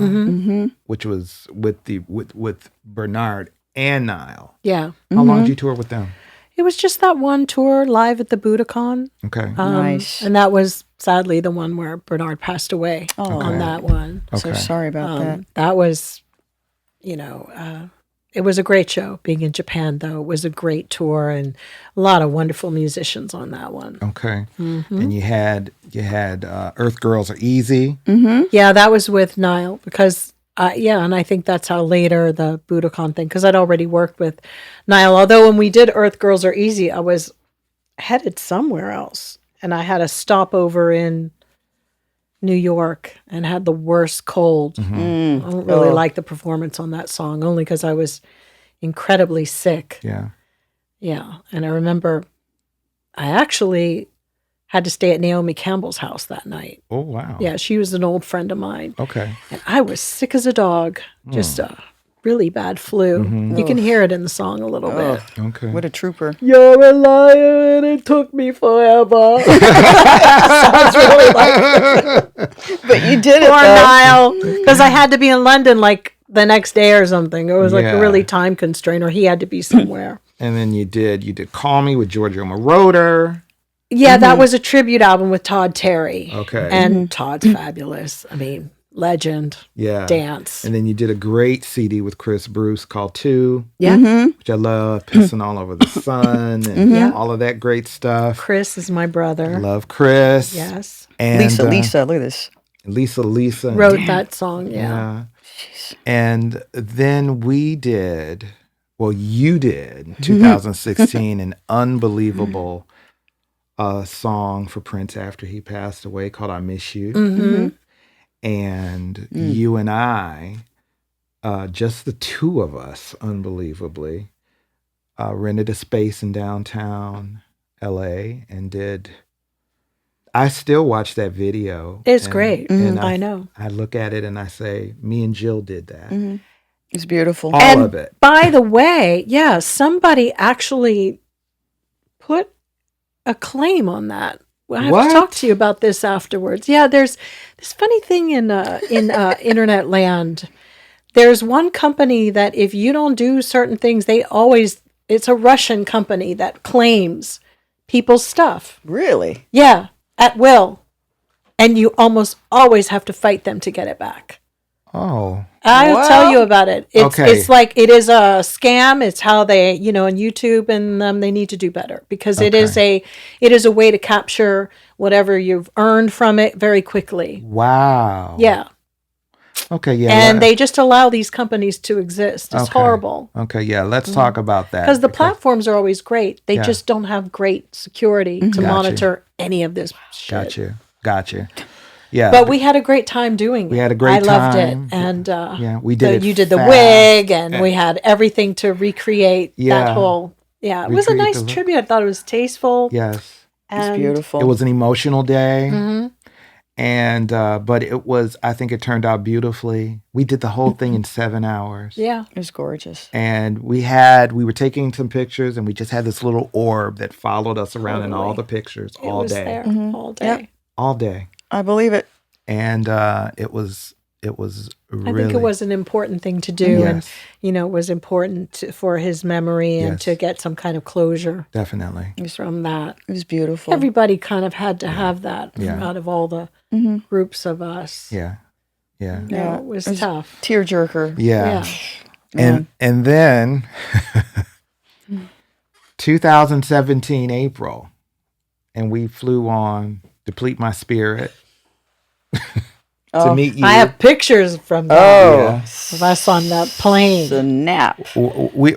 which was with Bernard and Nile. Yeah. How long did you tour with them? It was just that one tour live at the Budokan. Okay. Nice. And that was sadly the one where Bernard passed away on that one. So Okay. sorry about that. That was, it was a great show. Being in Japan, though, it was a great tour and a lot of wonderful musicians on that one. Okay. And you had Earth Girls Are Easy. Yeah, that was with Nile because, and I think that's how later the Budokan thing, because I'd already worked with Nile. Although when we did Earth Girls Are Easy, I was headed somewhere else. And I had a stopover in New York and had the worst cold. I don't really like the performance on that song, only because I was incredibly sick. Yeah. Yeah. And I remember I actually had to stay at Naomi Campbell's house that night. Oh, wow. Yeah, she was an old friend of mine. Okay. And I was sick as a dog, just a really bad flu. You can hear it in the song a little bit. Okay. What a trooper. You're a liar and it took me forever. Sounds really like But you did it, poor though. Niall. Because I had to be in London like the next day or something. It was like Yeah. a really time constraint, or he had to be somewhere. And then you did Call Me with Giorgio Moroder. Yeah, that was a tribute album with Todd Terry. Okay. And Todd's fabulous. I mean, legend. Yeah. Dance. And then you did a great CD with Chris Bruce called Two, Yeah. which I love, Pissing All Over the Sun and Yeah. all of that great stuff. Chris is my brother. Love Chris. Yes. And Lisa, look at this. Lisa. Wrote that song. Yeah. And then you did, in 2016, an unbelievable song for Prince after he passed away called I Miss You. And you and I, just the two of us, unbelievably, rented a space in downtown LA and did. I still watch that video. It's and- great. and I know. I look at it and I say, me and Jill did that. It's beautiful. All of it. By the way, yeah, somebody actually put a claim on that. Well, I have What? to talk to you about this afterwards. Yeah, there's this funny thing in internet land. There's one company that if you don't do certain things, it's a Russian company that claims people's stuff. Really? Yeah, at will. And you almost always have to fight them to get it back. Oh. I'll Well, tell you about it. okay. It's like it is a scam. It's how they, on YouTube, and they need to do better because it is a way to capture whatever you've earned from it very quickly. Wow. Yeah, Okay, yeah. and they just allow these companies to exist. It's Okay. horrible Okay, yeah, let's talk about that. because the platforms are always great. They Yeah. just don't have great security to Gotcha. monitor any of this shit. Gotcha. Yeah. But we had a great time doing it. We had a great I loved time. it, and yeah, we did it You did the fast. wig, and we had everything to recreate Yeah. that whole. Yeah, it was a Recreate nice the look. tribute. I thought it was tasteful. Yes. It's and beautiful. It was an emotional day. Mhm. And but I think it turned out beautifully. We did the whole thing in 7 hours. Yeah, It was gorgeous. And we were taking some pictures and we just had this little orb that followed us around in all Totally. the pictures it all was day. there all day. Yep. All day. I believe it. And it was it was I really. think it was an important thing to do, and Yes. it was important for his memory and Yes. to get some kind of closure Definitely. from that. It was beautiful. Everybody kind of had to have that Yeah. out of all the groups of us. Yeah. Yeah. No, it was tough. Tearjerker. Yeah. Yeah. And then 2017 April, and we flew on Deplete My Spirit to meet you. I have pictures from that Yeah. of us on that plane. The nap. We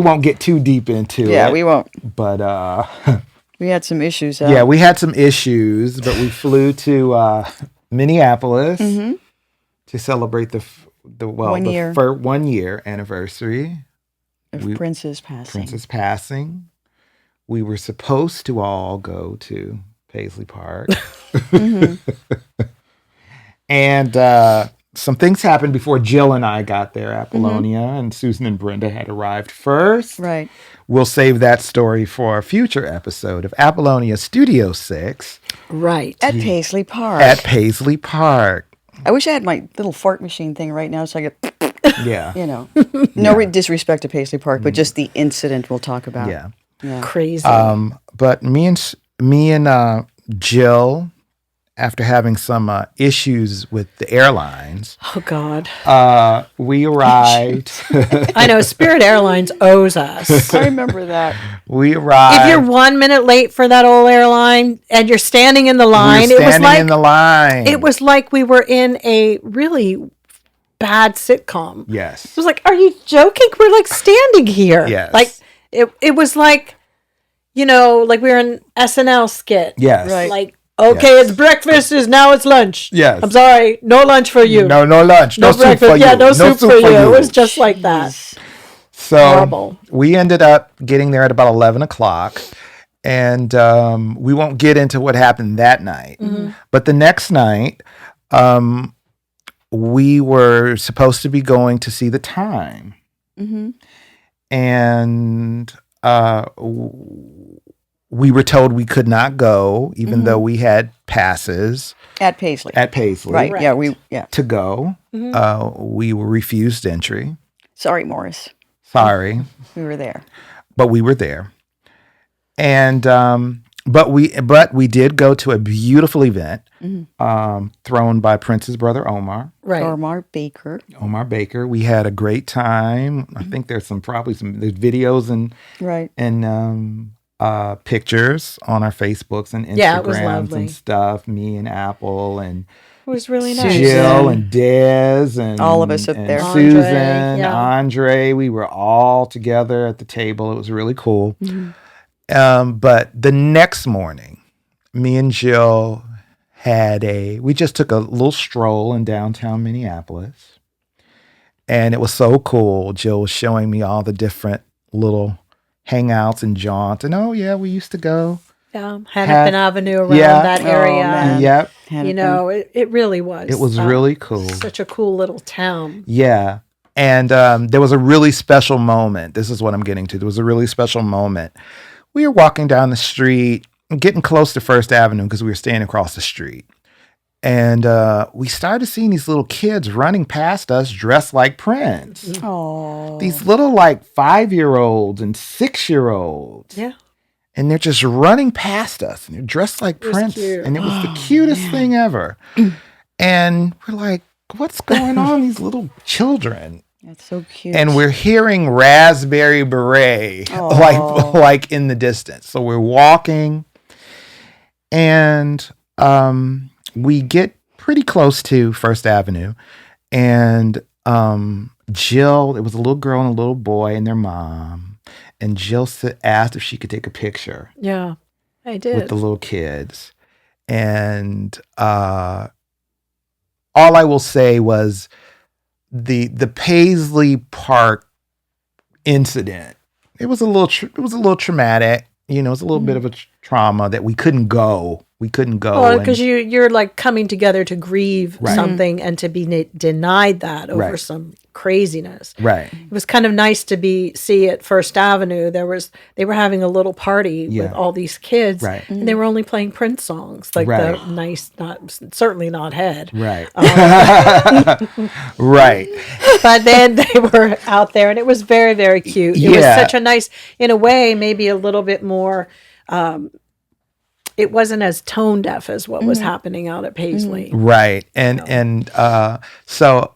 won't get too deep into it. Yeah, we won't. But We had some issues. yeah, we had some issues, but we flew to Minneapolis to celebrate the 1 year anniversary of Prince's passing. Prince's passing. We were supposed to all go to Paisley Park. And some things happened before Jill and I got there. Apollonia and Susan and Brenda had arrived first. Right. We'll save that story for a future episode of Apollonia Studio 6 Right. At Paisley Park. at Paisley Park. I wish I had my little fart machine thing right now so I could, Yeah. no disrespect to Paisley Park, but just the incident we'll talk about. Yeah. Crazy. But me and Jill, after having some issues with the airlines, oh, God. we arrived. I know. Spirit Airlines owes us. I remember that. We arrived. If you're 1 minute late for that old airline and you're standing in the line, we were standing in the line. it was like we were in a really bad sitcom. Yes. It was like, are you joking? We're like standing here. Yes. Like it was like, like we were in SNL skit. Yes. Right. Like, okay, it's breakfast, now it's lunch. Yes. I'm sorry, no lunch for you. No lunch. No soup breakfast. for you. Yeah, no soup for you. It was just like that. So horrible. We ended up getting there at about 11 o'clock. And we won't get into what happened that night. But the next night, we were supposed to be going to see The Time. And we were told we could not go, even though we had passes At Paisley. Right. Right. Yeah. to go. We were refused entry. Sorry, Morris. Sorry. We were there. But we were there. And but we did go to a beautiful event thrown by Prince's brother Omar. Right. Omar Baker. Omar Baker. We had a great time. I think there's there's videos and Right. and pictures on our Facebooks and Instagrams Yeah, it was lovely. and stuff. Me and Apple and It was really nice. Jill and Dez and All of us up and there. Susan, Andre, yeah. Andre. We were all together at the table. It was really cool. But the next morning, me and Jill we just took a little stroll in downtown Minneapolis. And it was so cool. Jill was showing me all the different little hangouts and jaunts. And oh yeah, we used to go. Yeah, Hennepin Avenue around Yeah. that Oh, area. man. Yep. It really was. It was really cool. Such a cool little town. Yeah. And there was a really special moment. This is what I'm getting to. There was a really special moment. We were walking down the street, getting close to First Avenue because we were staying across the street. And we started seeing these little kids running past us dressed like Prince. Oh. These little like 5-year-olds and 6-year-olds. Yeah. And they're just running past us and they're dressed like was Prince. cute. And it was the cutest thing ever. And we're like, what's going on? These little children. That's so cute. And we're hearing Raspberry Beret like in the distance. So we're walking and we get pretty close to First Avenue. And Jill, it was a little girl and a little boy and their mom. And Jill asked if she could take a picture Yeah, I did. with the little kids. And all I will say was the Paisley Park incident. It was a little traumatic. It was a little bit of a trauma that we couldn't go We couldn't go. Well, because you're like coming together to grieve something and to be denied that over some craziness. Right. It was kind of nice to see at First Avenue. They were having a little party with all these kids, and they were only playing Prince songs, like the nice, certainly not Head, right, right. But then they were out there, and it was very, very cute. It was such a nice, in a way, maybe a little bit more. It wasn't as tone deaf as what was happening out at Paisley. Right. So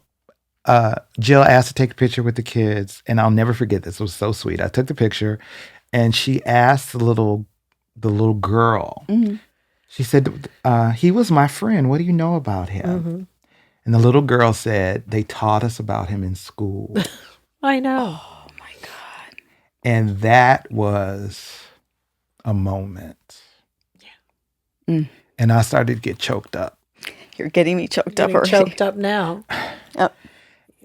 Jill asked to take a picture with the kids, and I'll never forget this. It was so sweet. I took the picture, and she asked the little girl, she said, he was my friend. What do you know about him? And the little girl said, they taught us about him in school. I know. Oh, my God. And that was a moment. And I started to get choked up. You're getting me choked up already. Choked up now. Yep.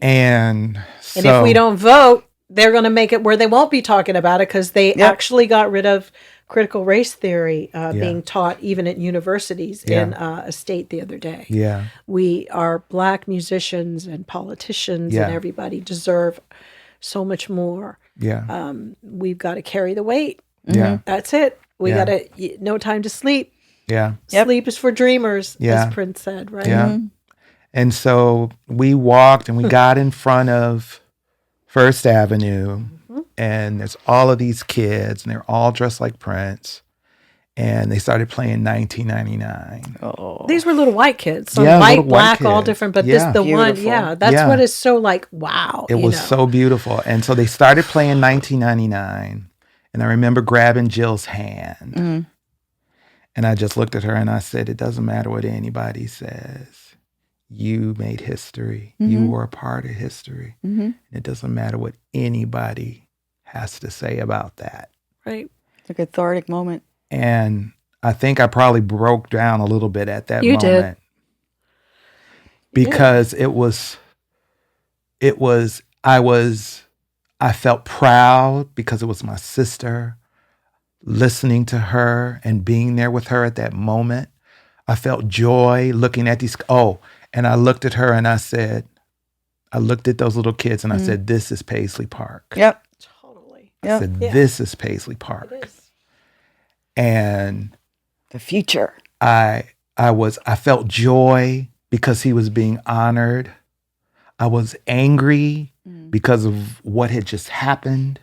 And if we don't vote, they're going to make it where they won't be talking about it, because they actually got rid of critical race theory being taught even at universities in a state the other day. Yeah. We are Black musicians and politicians and everybody deserve so much more. Yeah. We've got to carry the weight. Yeah. That's it. We got to, no time to sleep. Yeah. Sleep is for dreamers, as Prince said, right? Yeah. And so we walked and we got in front of First Avenue, and there's all of these kids, and they're all dressed like Prince. And they started playing 1999. Oh. These were little white kids. So Yeah, white, little white black, all kids. different. But Yeah. this, Beautiful. that's what is so like, wow. It was so beautiful. And so they started playing 1999. And I remember grabbing Jill's hand. And I just looked at her and I said, it doesn't matter what anybody says. You made history. You were a part of history. It doesn't matter what anybody has to say about that. Right. It's a cathartic moment. And I think I probably broke down a little bit at that moment. Did. Because I felt proud because it was my sister, listening to her and being there with her at that moment. I felt joy looking at these. And I looked at her and I looked at those little kids and I said, this is Paisley Park. Yep. Totally. I said, this is Paisley Park. It is. And The future. I felt joy because he was being honored. I was angry because of what had just happened.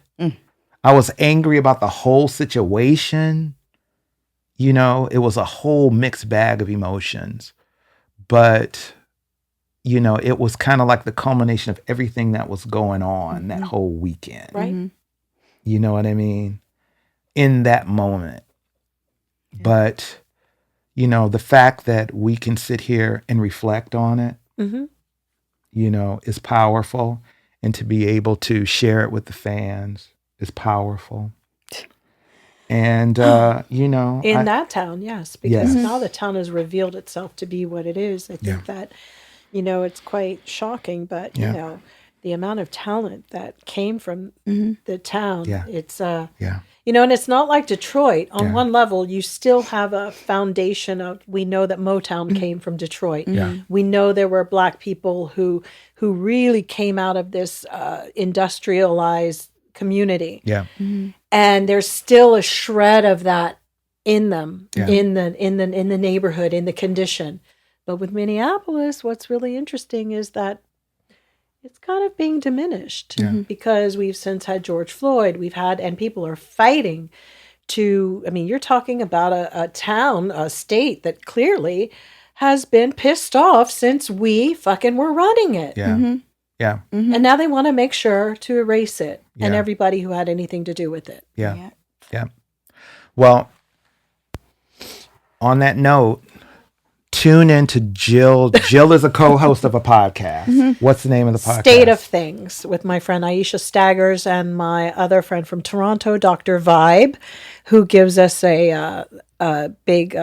I was angry about the whole situation. You know, it was a whole mixed bag of emotions. But, you know, it was kind of like the culmination of everything that was going on that whole weekend. Right. You know what I mean? In that moment. Yeah. But, you know, the fact that we can sit here and reflect on it, you know, is powerful. And to be able to share it with the fans is powerful. And, you know. In that town, yes. Because now the town has revealed itself to be what it is. I think that, you know, it's quite shocking. But, you know, the amount of talent that came from the town, it's, you know, and it's not like Detroit. On one level, you still have a foundation of, we know that Motown came from Detroit. We know there were Black people who really came out of this industrialized community. And there's still a shred of that in them, in the neighborhood, in the condition. But with Minneapolis, what's really interesting is that it's kind of being diminished because we've since had George Floyd. And people are fighting to, I mean, you're talking about a town, a state that clearly has been pissed off since we fucking were running it. And now they want to make sure to erase it and everybody who had anything to do with it. Well, on that note, tune into Jill. Jill is a co-host of a podcast. What's the name of the podcast? State of Things, with my friend Aisha Staggers and my other friend from Toronto, Dr. Vibe, who gives us a big,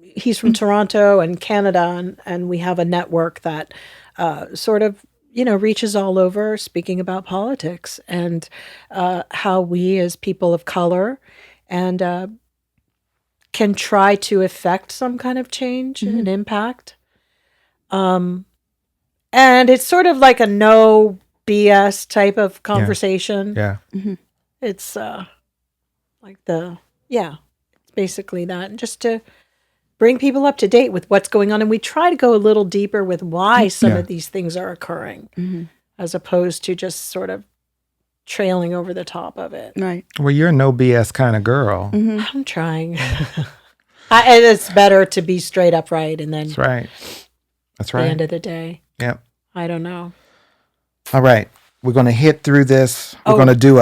he's from Toronto and Canada, and we have a network that sort of, you know, reaches all over, speaking about politics and how we as people of color and can try to affect some kind of change and impact. And it's sort of like a no BS type of conversation. Yeah. It's it's basically that. And just to bring people up to date with what's going on. And we try to go a little deeper with why some of these things are occurring, as opposed to just sort of trailing over the top of it. Right. Well, you're a no BS kind of girl. I'm trying. It's better to be straight up right, and then That's right. That's right. at the end of the day. Yep. I don't know. All right. We're going to hit through this. We're going to do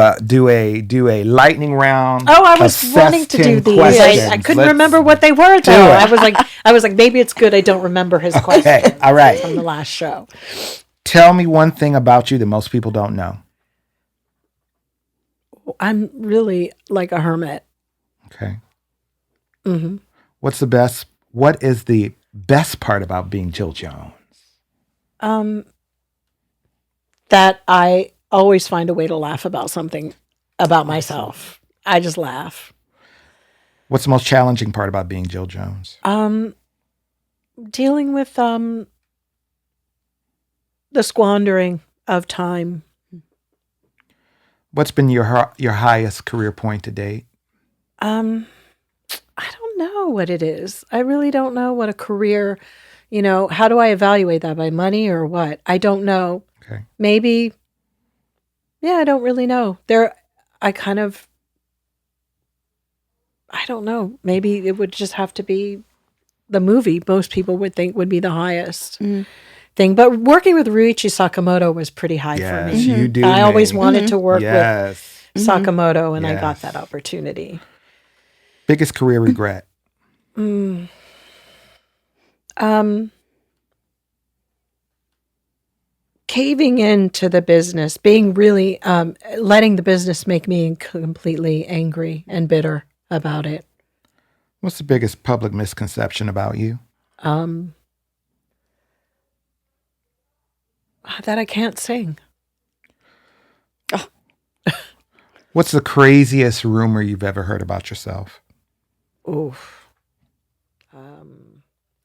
a lightning round. Oh, I was of wanting to Seth's do 10 these. questions. I couldn't Let's remember what they were do though. it. I was like, maybe it's good I don't remember his question Okay. All right. from the last show. Tell me one thing about you that most people don't know. I'm really like a hermit. Okay. What is the best part about being Jilljones? That I always find a way to laugh about something about myself. I just laugh. What's the most challenging part about being Jilljones? Dealing with the squandering of time. What's been your highest career point to date? I don't know what it is. I really don't know what a career, how do I evaluate that, by money or what? I don't know. Okay. Maybe, I don't really know. I don't know. Maybe it would just have to be the movie most people would think would be the highest thing. But working with Ryuichi Sakamoto was pretty high for me. Yes, you do. I always wanted to work Yes. with Sakamoto, and I got Yes. that opportunity. Biggest career regret? Caving into the business, being really, letting the business make me completely angry and bitter about it. What's the biggest public misconception about you? That I can't sing. What's the craziest rumor you've ever heard about yourself? Oof.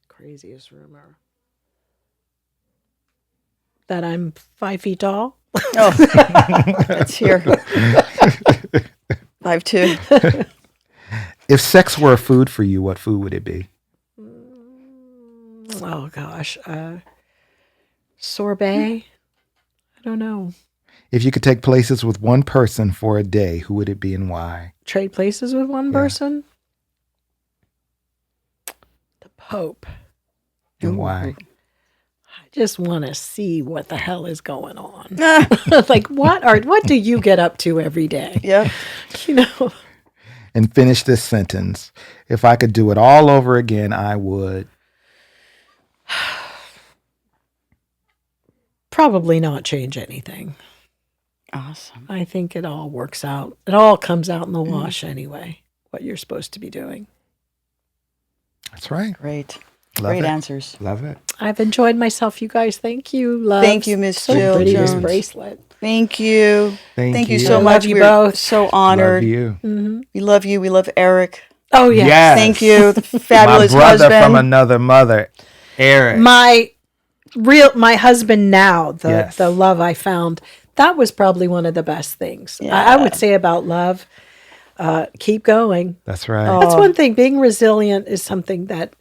Craziest rumor. That I'm 5 feet tall. Oh, let's hear. 5'2". If sex were a food for you, what food would it be? Oh gosh. Sorbet. I don't know. If you could take places with one person for a day, who would it be and why? Trade places with one person? The Pope. And why? I just want to see what the hell is going on. Like, what do you get up to every day? Yep. And finish this sentence. If I could do it all over again, I would. Probably not change anything. Awesome. I think it all works out. It all comes out in the wash anyway, what you're supposed to be doing. That's right. Great. Love Great it. answers. Love it. I've enjoyed myself, you guys. Thank you, love. Thank you, Miss So Jill pretty, this Jones. bracelet. Thank you. Thank you you. so I much. love you We're both. so honored. Love you. We love you. We love Eric. Oh, yeah. Yes. Thank you. The fabulous My brother husband. from another mother, Eric. My husband now, Yes. the love I found, that was probably one of the best things. Yeah. I would say about love, keep going. That's right. That's one thing. Being resilient is something that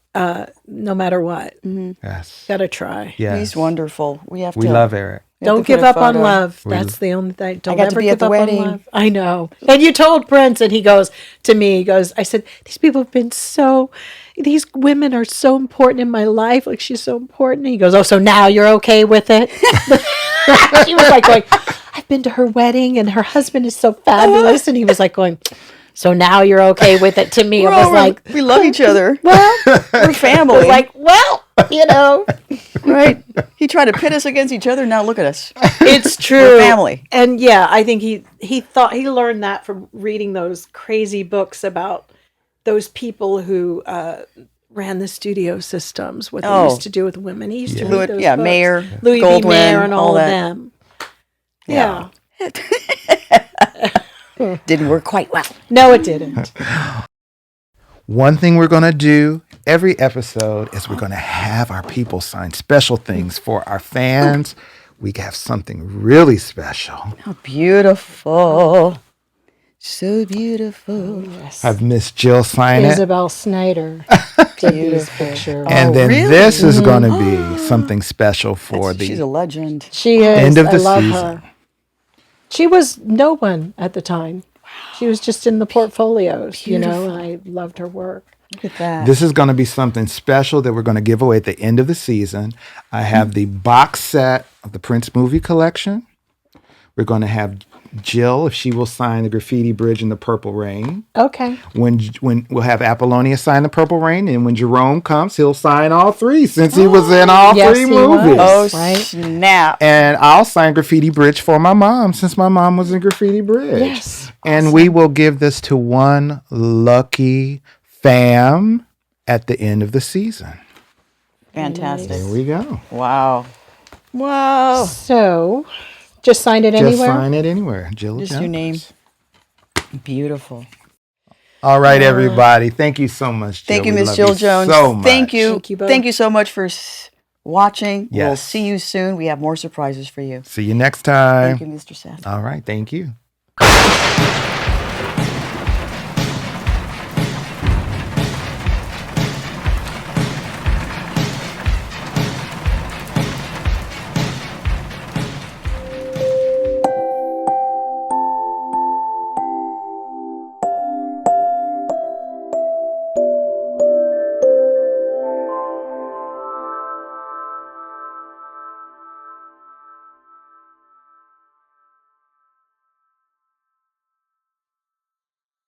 no matter what, Yes. gotta try. Yes. He's wonderful. We have to. We love Eric. we have Don't to put give a up on photo. love. That's the only thing. Don't got to ever be at give the up wedding. on love. I know. And you told Prince, and he goes to me, I said, these people have been these women are so important in my life. Like, she's so important. And he goes, oh, so now you're okay with it? She was like going, I've been to her wedding and her husband is so fabulous. And he was like going, so now you're okay with it? To me, it was like, we love each other. well, We're family. it was like, well, right? He tried to pit us against each other. Now look at us. it's true. We're family. And yeah, I think he thought he learned that from reading those crazy books about those people who ran the studio systems, what they used to do with women. He used to read those books. Mayer, Louis B. Goldwyn, Mayer, and all of that. them. Yeah. Didn't work quite well. No, it didn't. One thing we're going to do every episode is we're going to have our people sign special things for our fans. We have something really special. How beautiful. So beautiful. Yes. Have Miss Jill sign it. Isabel Snyder did these pictures. And then really? this is going to be something special for She's the a legend. She is. end of I the love season. her. She was no one at the time. She was just in the portfolios, you know, and I loved her work. Look at that. This is going to be something special that we're going to give away at the end of the season. I have the box set of the Prince movie collection. We're going to have Jill, if she will sign the Graffiti Bridge in the Purple Rain. Okay. When we'll have Apollonia sign the Purple Rain, and when Jerome comes, he'll sign all three since he was in all Yes, three he was. movies. Oh, Right. snap. And I'll sign Graffiti Bridge for my mom since my mom was in Graffiti Bridge. Yes. And we will give this to one lucky fam at the end of the season. Fantastic. There we go. Wow. Wow. So, just sign it Just anywhere? sign it anywhere. Jill Just Jones. your name. Beautiful. All right, everybody. Thank you so much, Jill. Thank you, We Miss love Jill Jones. So much. Thank you. Thank you both. Thank you so much for watching. We'll Yes. see you soon. We have more surprises for you. See you next time. Thank you, Mr. Seth. All right. Thank you.